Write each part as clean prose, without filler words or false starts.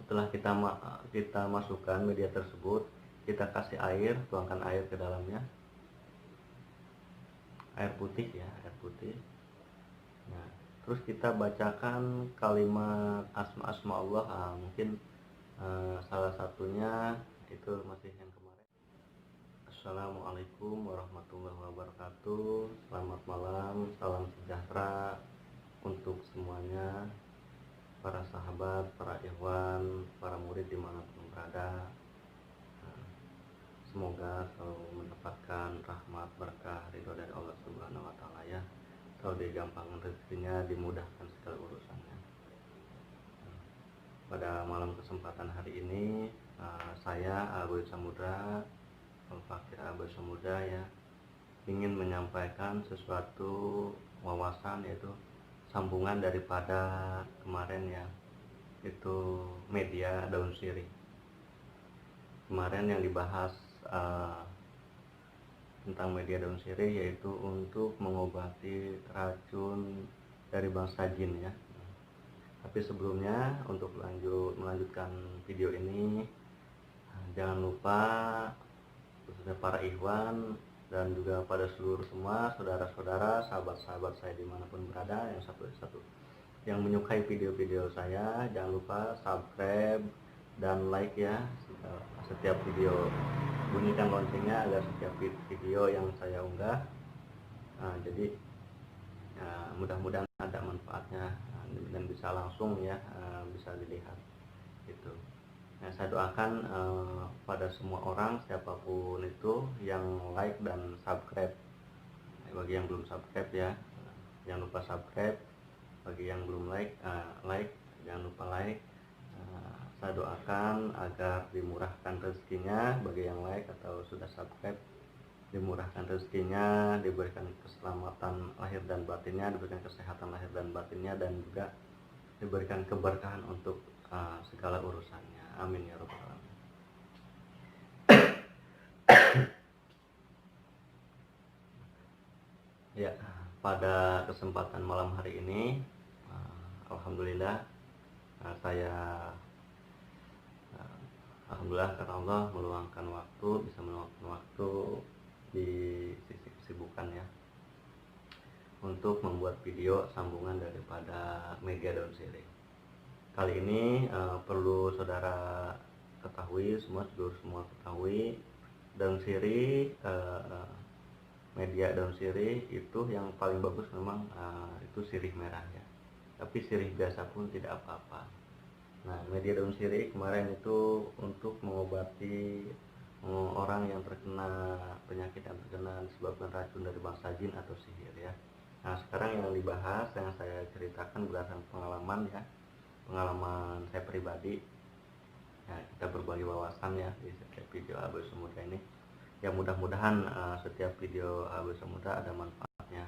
Setelah kita masukkan media tersebut, kita kasih air, tuangkan air ke dalamnya, air putih ya, air putih. Nah, terus kita bacakan kalimat asma Allah. Mungkin salah satunya itu masih yang kemarin. Assalamualaikum warahmatullahi wabarakatuh. Selamat malam, salam sejahtera untuk semuanya, para sahabat, para ikhwan, para murid dimanapun berada. Semoga selalu mendapatkan rahmat, berkah, ridho dari Allah Subhanahu wa Ta'ala ya. Selalu digampangkan rezekinya, dimudahkan segala urusannya. Pada malam kesempatan hari ini, saya Abu Samudra, Al-Fakir Abu Samudra ya, ingin menyampaikan sesuatu wawasan, yaitu sambungan daripada kemarin ya, itu media daun sirih. Kemarin yang dibahas tentang media daun sirih, yaitu untuk mengobati racun dari bangsa jin ya. Tapi sebelumnya, untuk melanjutkan video ini, jangan lupa khususnya para ikhwan dan juga pada seluruh semua saudara-saudara, sahabat-sahabat saya dimanapun berada, yang menyukai video-video saya, jangan lupa subscribe dan like ya setiap video. Bunyikan loncengnya agar setiap video yang saya unggah, jadi mudah-mudahan ada manfaatnya dan bisa langsung ya, bisa dilihat itu. Nah, saya doakan pada semua orang, siapapun itu, yang like dan subscribe. Bagi yang belum subscribe ya, jangan lupa subscribe. Bagi yang belum like, jangan lupa like. Saya doakan agar dimurahkan rezekinya. Bagi yang like atau sudah subscribe, dimurahkan rezekinya, diberikan keselamatan lahir dan batinnya, diberikan kesehatan lahir dan batinnya, dan juga diberikan keberkahan untuk segala urusannya. Amin ya rabbal alamin. Ya, pada kesempatan malam hari ini, alhamdulillah, alhamdulillah karena Allah meluangkan waktu, bisa meluangkan waktu di sisi kesibukan ya, untuk membuat video sambungan daripada media daun sirih. Kali ini perlu saudara ketahui, semua ketahui, daun sirih, media daun sirih itu yang paling bagus memang itu sirih merah ya. Tapi sirih biasa pun tidak apa-apa. Nah, media daun sirih kemarin itu untuk mengobati orang yang terkena penyakit, yang terkena disebabkan racun dari bangsa jin atau sihir ya. Nah, sekarang yang dibahas, yang saya ceritakan berdasarkan pengalaman ya, pengalaman saya pribadi ya. Kita berbagi wawasan ya di setiap video Abu Samudra ini ya. Mudah-mudahan setiap video Abu Samudra ada manfaatnya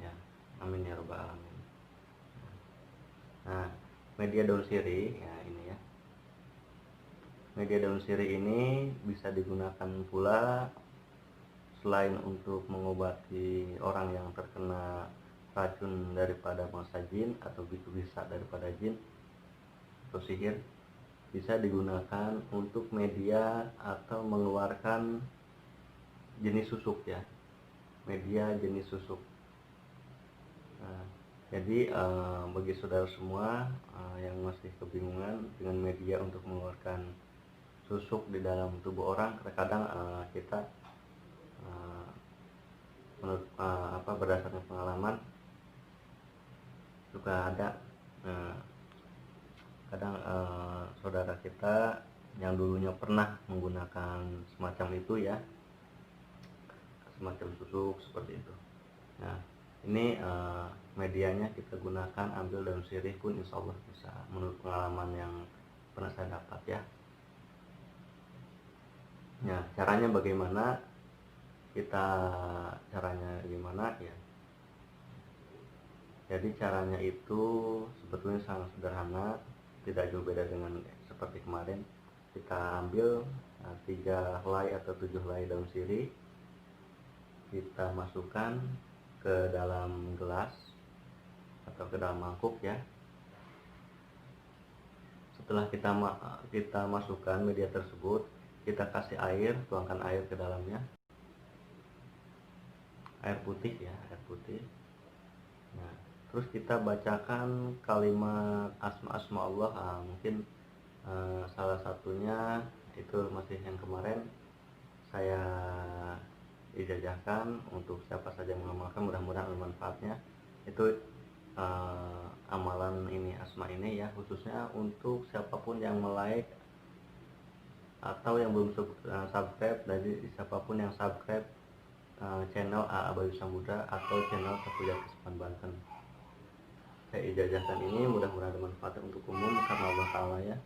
ya. Amin ya rabbal alamin. Nah, media daun sirih ya, ini ya, media daun sirih ini bisa digunakan pula selain untuk mengobati orang yang terkena racun daripada bangsa jin atau bisa daripada jin atau sihir, bisa digunakan untuk media atau mengeluarkan jenis susuk ya, media jenis susuk. Nah, jadi bagi saudara semua yang masih kebingungan dengan media untuk mengeluarkan susuk di dalam tubuh orang, terkadang kita berdasarkan pengalaman suka ada kadang saudara kita yang dulunya pernah menggunakan semacam itu ya, semacam susuk seperti itu. Nah, ini medianya kita gunakan, ambil daun sirih pun insya Allah bisa, menurut pengalaman yang pernah saya dapat ya. Nah, caranya bagaimana? Caranya gimana ya? Jadi caranya itu sebetulnya sangat sederhana, tidak jauh beda dengan seperti kemarin. Kita ambil 3 helai atau 7 helai daun sirih, kita masukkan ke dalam gelas atau ke dalam mangkuk ya, Setelah kita masukkan media tersebut, kita kasih air, tuangkan air ke dalamnya, air putih ya, air putih. Nah, terus kita bacakan kalimat asma Allah. Mungkin salah satunya itu masih yang kemarin saya ijazahkan, untuk siapa saja yang mengamalkan mudah-mudahan bermanfaatnya. Itu amalan ini, asma ini ya, khususnya untuk siapapun yang like atau yang belum subscribe. Dari siapapun yang subscribe channel AA Bayu Samudra atau channel Sapuja Kesepan Banten, saya ijazahkan ini, mudah-mudahan bermanfaat untuk umum karena Allah Ta'ala ya.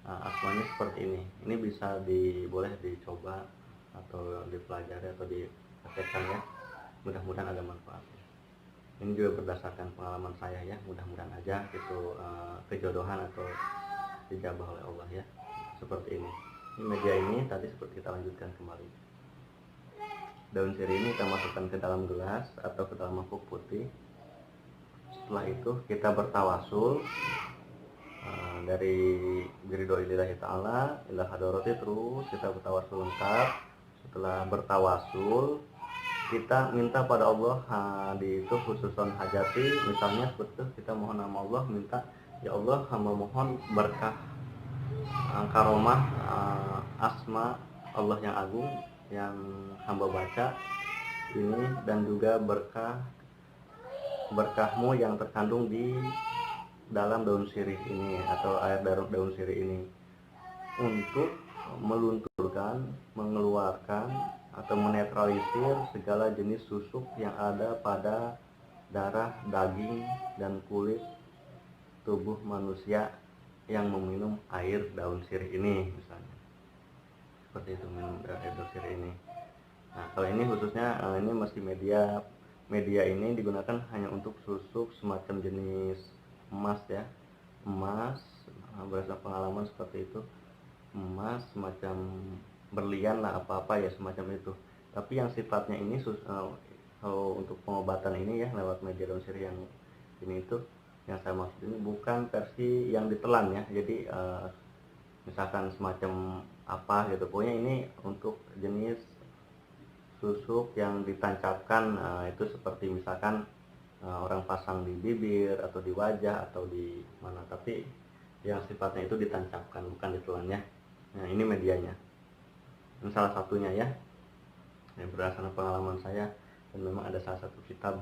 Asmanya seperti ini bisa boleh dicoba atau dipelajari atau dipraktekkan ya, mudah-mudahan ada manfaatnya. Ini juga berdasarkan pengalaman saya ya, mudah-mudahan aja itu kejodohan atau dijabah oleh Allah ya, seperti ini. Ini media ini tadi seperti kita lanjutkan kembali. Daun sirih ini kita masukkan ke dalam gelas atau ke dalam mangkuk putih. Setelah itu kita bertawasul dari biridhoilillahi ta'ala ila hadarati, terus kita bertawasul lengkap. Setelah bertawasul, kita minta pada Allah di itu khususon hajati, misalnya seperti itu, kita mohon nama Allah, minta ya Allah, hamba mohon berkah karomah asma Allah yang agung yang hamba baca ini, dan juga berkahmu yang terkandung di dalam daun sirih ini atau air daun sirih ini, untuk melunturkan, mengeluarkan atau menetralisir segala jenis susuk yang ada pada darah, daging, dan kulit tubuh manusia yang meminum air daun sirih ini, misalnya seperti itu, minum air daun sirih ini. Nah, kalau ini khususnya ini masih media ini digunakan hanya untuk susuk semacam jenis emas ya, emas, berdasarkan pengalaman seperti itu, emas semacam berlian lah, apa-apa ya semacam itu. Tapi yang sifatnya ini kalau untuk pengobatan ini ya lewat media daun sirih yang ini, itu yang saya maksud ini bukan versi yang ditelan ya. Jadi misalkan semacam apa gitu, pokoknya ini untuk jenis susuk yang ditancapkan, itu seperti misalkan orang pasang di bibir atau di wajah atau di mana, tapi yang sifatnya itu ditancapkan, bukan ditelan ya. Nah, ini medianya, ini salah satunya ya, yang berdasarkan pengalaman saya, dan memang ada salah satu kitab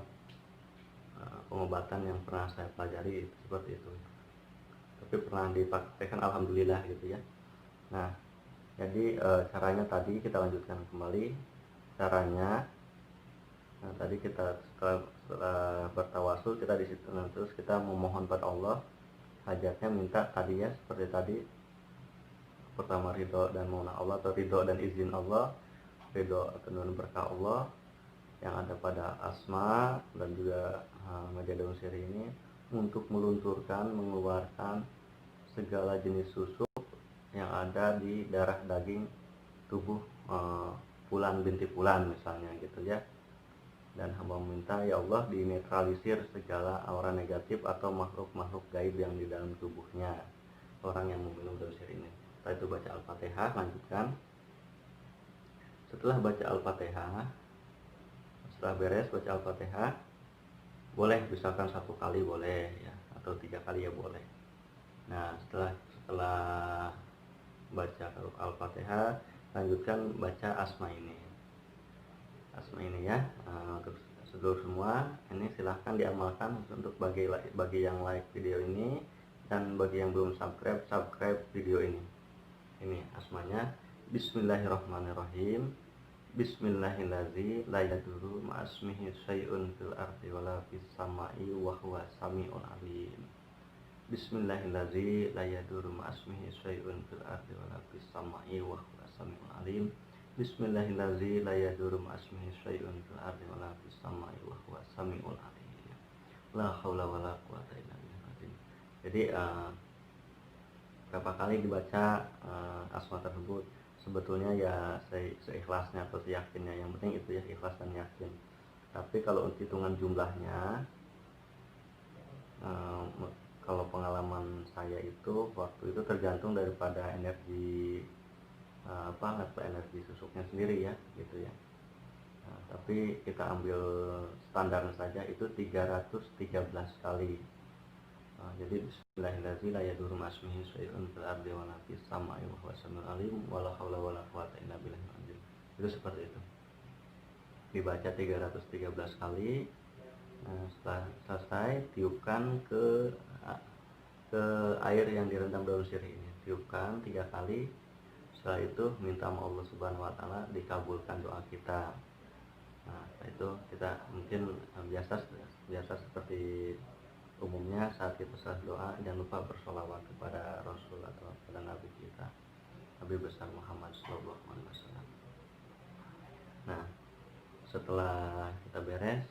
pengobatan yang pernah saya pelajari seperti itu, tapi pernah dipraktekkan alhamdulillah gitu ya. Nah, jadi caranya tadi kita lanjutkan kembali caranya. Nah, tadi kita setelah bertawasul, kita di situ, terus kita memohon pada Allah hajatnya, minta tadi ya seperti tadi, pertama ridho dan mauna Allah atau ridho dan izin Allah, ridho dan berkah Allah yang ada pada asma dan juga media daun sirih ini, untuk melunturkan, mengeluarkan segala jenis susuk yang ada di darah daging tubuh Fulan binti Fulan misalnya gitu ya. Dan hamba meminta ya Allah dinetralisir segala aura negatif atau makhluk-makhluk gaib yang di dalam tubuhnya orang yang meminum daun sirih ini. Setelah itu baca Al-Fatihah, lanjutkan. Setelah baca Al-Fatihah, setelah beres baca Al-Fatihah, boleh misalkan 1 kali boleh ya, atau 3 kali ya boleh. Nah, setelah baca Al-Fatihah, lanjutkan baca asma ini ya. Untuk seluruh semua ini silahkan diamalkan untuk bagi yang like video ini, dan bagi yang belum subscribe video ini asmanya. Bismillahirrahmanirrahim. Bismillahirrahmanirrahim. La yadurru ma'asmihi syai'un fil ardi wala fis sama'i wa huwa sami'ul alim. Bismillahirrahmanirrahim. La yadurru ma'asmihi syai'un fil ardi wala fis sama'i wa huwa sami'ul alim. Bismillahirrahmanirrahim. La yadurru ma'asmihi syai'un fil ardi wala fis sama'i wa huwa sami'ul alim. La haula wala quwata illa billah. Jadi berapa kali dibaca asma tersebut, sebetulnya ya seikhlasnya atau seyakinnya, yang penting itu ya, ikhlas dan yakin. Tapi kalau untuk hitungan jumlahnya, kalau pengalaman saya itu waktu itu tergantung daripada energi level energi susuknya sendiri ya gitu ya. Tapi kita ambil standar saja itu 313 kali. Jadi bismillahirrahmanirrahim, la yadurru ma'asmihi syai'un fil ardi wa la fis sama'i wa huwas samiul alim wa la haula wa la quwwata illa billahil azim. Itu seperti itu. Dibaca 313 kali. Setelah selesai, tiupkan ke air yang direndam daun sirih ini. Tiupkan 3 kali. Setelah itu minta sama Allah Subhanahu wa taala dikabulkan doa kita. Nah, setelah itu kita mungkin biasa seperti umumnya saat kita selesai doa jangan lupa bersolawat kepada Rasul atau kepada Nabi kita, Nabi besar Muhammad SAW. Nah, setelah kita beres,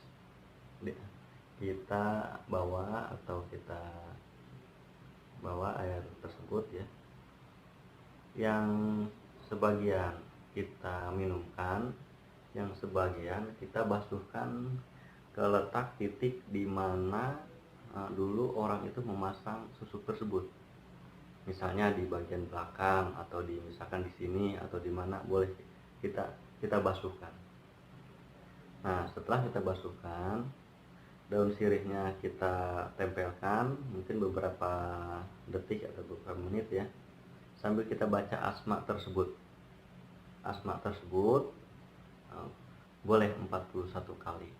kita bawa air tersebut ya, yang sebagian kita minumkan, yang sebagian kita basuhkan ke letak titik di mana dulu orang itu memasang susuk tersebut. Misalnya di bagian belakang atau misalkan di sini atau di mana, boleh kita basuhkan. Nah, setelah kita basuhkan, daun sirihnya kita tempelkan mungkin beberapa detik atau beberapa menit ya, sambil kita baca asma tersebut. Asma tersebut boleh 41 kali.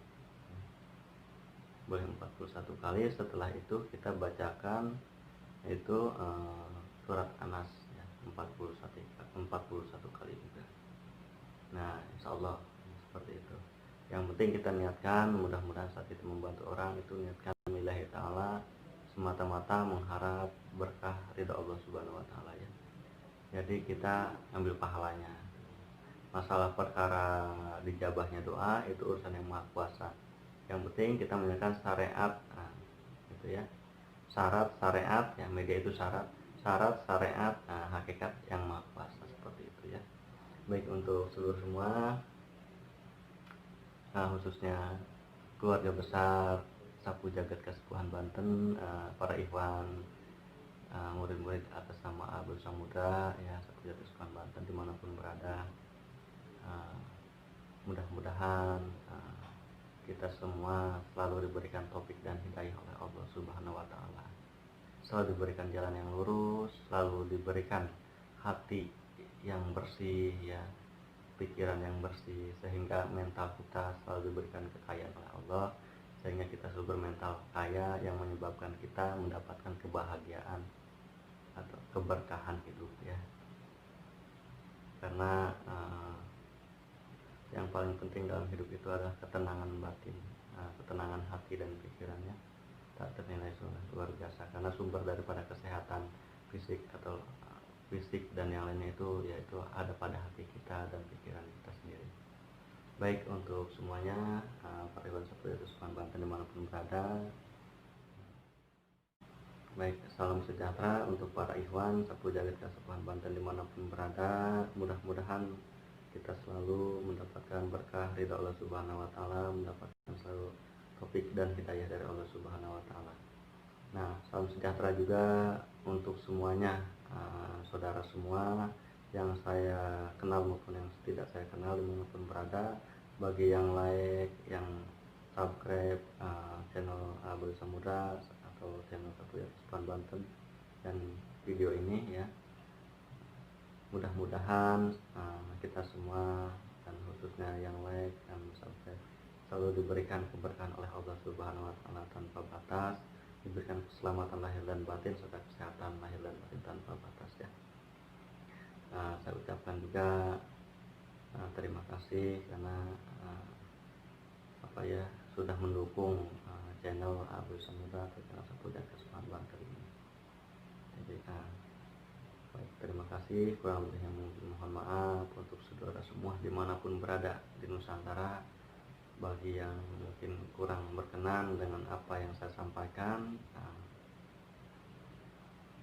Boleh 41 kali. Setelah itu kita bacakan itu surat Anas ya, 41 kali juga. Nah, insyaallah seperti itu. Yang penting kita niatkan, mudah-mudahan saat itu membantu orang itu niatkan lillahi ta'ala, semata-mata mengharap berkah ridha Allah Subhanahu wa taala ya. Jadi kita ambil pahalanya. Masalah perkara dijabahnya doa itu urusan yang Maha Kuasa. Yang penting kita menjalankan syariat, gitu ya. Syarat syariat ya, media itu syarat syariat, hakikat yang Maha Kuasa, seperti itu ya. Baik untuk seluruh semua, khususnya keluarga besar Sapu Jagat Kesepuhan Banten, para ikhwan, murid-murid atas nama Abdul Samudra ya, Sapu Jagat Kesepuhan Banten dimanapun berada, mudah-mudahan kita semua selalu diberikan taufik dan hidayah oleh Allah Subhanahu wa taala. Selalu diberikan jalan yang lurus, selalu diberikan hati yang bersih ya, pikiran yang bersih, sehingga mental kita selalu diberikan kekayaan oleh Allah, sehingga kita selalu bermental kaya yang menyebabkan kita mendapatkan kebahagiaan atau keberkahan hidup ya. Karena yang paling penting dalam hidup itu adalah ketenangan batin, ketenangan hati dan pikirannya tak ternilai luar biasa, karena sumber daripada kesehatan fisik atau fisik dan yang lainnya itu yaitu ada pada hati kita dan pikiran kita sendiri. Baik untuk semuanya, para ikhwan Sapu Jagat Kesepuhan Banten dimanapun berada, baik, salam sejahtera untuk para ikhwan Sapu Jagat Kesepuhan Banten dimanapun berada. Mudah-mudahan kita selalu mendapatkan berkah ridha Allah Subhanahu wa taala, mendapatkan selalu taufik dan hidayah dari Allah Subhanahu wa taala. Nah, salam sejahtera juga untuk semuanya, saudara semua yang saya kenal maupun yang tidak saya kenal dimanapun berada. Bagi yang like, yang subscribe channel Abdul Samudra atau channel Sapu Jagat Kesepuhan Banten dan video ini ya, mudah-mudahan kita semua dan khususnya yang like dan subscribe selalu diberikan keberkahan oleh Allah Subhanahu wa taala tanpa batas, diberikan keselamatan lahir dan batin serta kesehatan lahir dan batin tanpa batas ya. Saya ucapkan juga terima kasih karena sudah mendukung channel Abdul Samudra atau channel Sapu Jagat Kesepuhan Banten ini. Jadi baik, terima kasih. Kurang lebihnya mohon maaf untuk saudara semua dimanapun berada di Nusantara. Bagi yang mungkin kurang berkenan dengan apa yang saya sampaikan,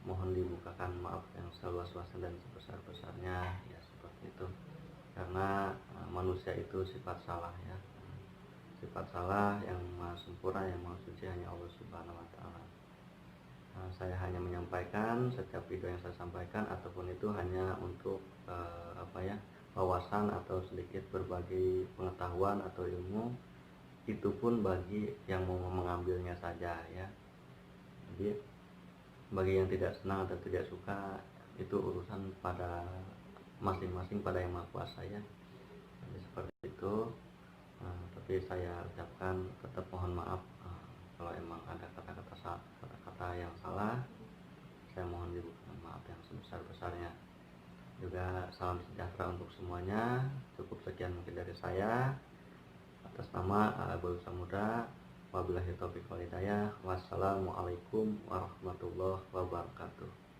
mohon dibukakan maaf yang seluas-luasnya dan sebesar-besarnya ya, seperti itu. Karena manusia itu sifat salah ya, sifat salah. Yang maha sempurna, yang maha suci hanya Allah Subhanahu wa taala. Saya hanya menyampaikan setiap video yang saya sampaikan, ataupun itu hanya untuk wawasan atau sedikit berbagi pengetahuan atau ilmu, itu pun bagi yang mau mengambilnya saja ya. Jadi bagi yang tidak senang atau tidak suka, itu urusan pada masing-masing, pada yang Maha Kuasa ya. Jadi seperti itu. Tapi saya ucapkan tetap mohon maaf kalau emang ada kata-kata yang salah. Saya mohon dibukakan maaf yang sebesar-besarnya. Juga salam sejahtera untuk semuanya. Cukup sekian mungkin dari saya atas nama Abul Samudra. Wabillahi taufiq wal hidayah. Wassalamualaikum warahmatullahi wabarakatuh.